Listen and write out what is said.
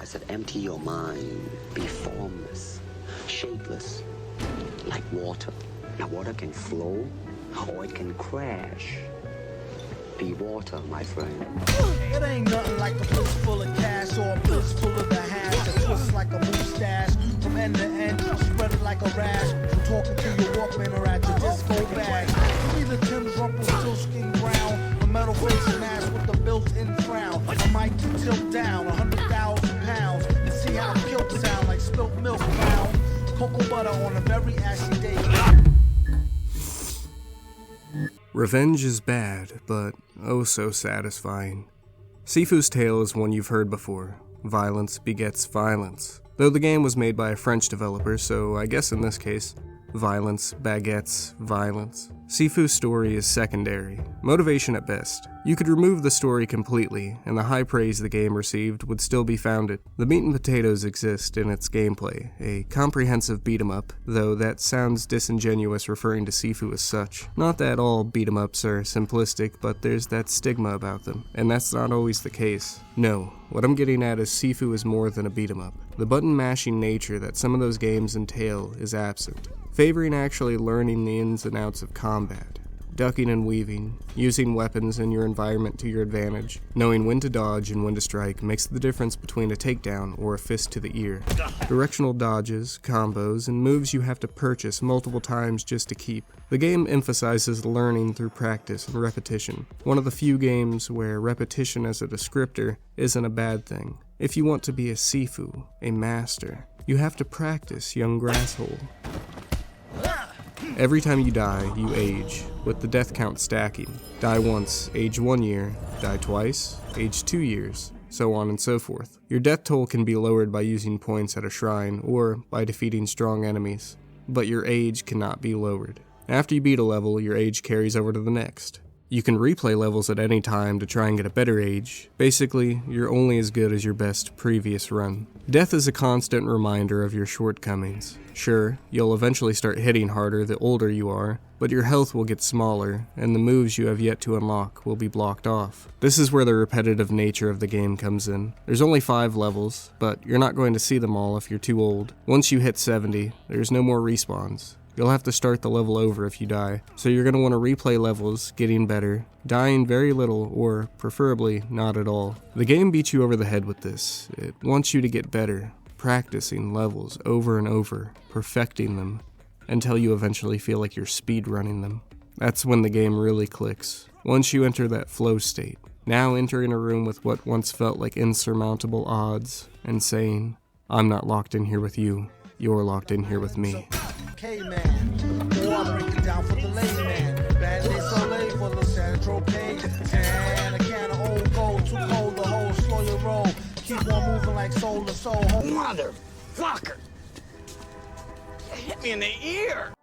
I said empty your mind, be formless, shapeless, like water. Now water can flow or it can crash. Be water, my friend. It ain't nothing like a bliss full of cash or a bliss full of the hash that twists like a mustache from end to end, spread it like a rash. From talking to your Walkman or at your disco bag. You be the Tim's Rumpelstiltskin brown, a metal face mask with a built-in frown. I might tilt down 100,000 pounds and see how kilt sound like spilt milk brown. Cocoa butter on a very ashy day. Revenge is bad, but oh so satisfying. Sifu's tale is one you've heard before. Violence begets violence. Though the game was made by a French developer, so I guess in this case, violence begets violence. Sifu's story is secondary, motivation at best. You could remove the story completely, and the high praise the game received would still be founded. The meat and potatoes exist in its gameplay, a comprehensive beat-em-up, though that sounds disingenuous referring to Sifu as such. Not that all beat-em-ups are simplistic, but there's that stigma about them, and that's not always the case. No, what I'm getting at is Sifu is more than a beat-em-up. The button-mashing nature that some of those games entail is absent, favoring actually learning the ins and outs of combat. Ducking and weaving, using weapons in your environment to your advantage, knowing when to dodge and when to strike makes the difference between a takedown or a fist to the ear. Directional dodges, combos, and moves you have to purchase multiple times just to keep. The game emphasizes learning through practice and repetition, one of the few games where repetition as a descriptor isn't a bad thing. If you want to be a Sifu, a master, you have to practice, young grasshole. Every time you die, you age, with the death count stacking. Die once, age 1 year, die twice, age 2 years, so on and so forth. Your death toll can be lowered by using points at a shrine, or by defeating strong enemies, but your age cannot be lowered. After you beat a level, your age carries over to the next. You can replay levels at any time to try and get a better age. Basically, you're only as good as your best previous run. Death is a constant reminder of your shortcomings. Sure, you'll eventually start hitting harder the older you are, but your health will get smaller, and the moves you have yet to unlock will be blocked off. This is where the repetitive nature of the game comes in. There's only 5 levels, but you're not going to see them all if you're too old. Once you hit 70, there's no more respawns. You'll have to start the level over if you die, so you're going to want to replay levels, getting better, dying very little, or preferably not at all. The game beats you over the head with this. It wants you to get better, practicing levels over and over, perfecting them, until you eventually feel like you're speedrunning them. That's when the game really clicks. Once you enter that flow state, now entering a room with what once felt like insurmountable odds, and saying, I'm not locked in here with you, you're locked in here with me. K-man, or I break it down for the layman. Bandit Soleil for the Sandro Pay. And a can of old gold, too cold, the whole slow your roll. Keep on moving like soul to soul. Motherfucker! You hit me in the ear!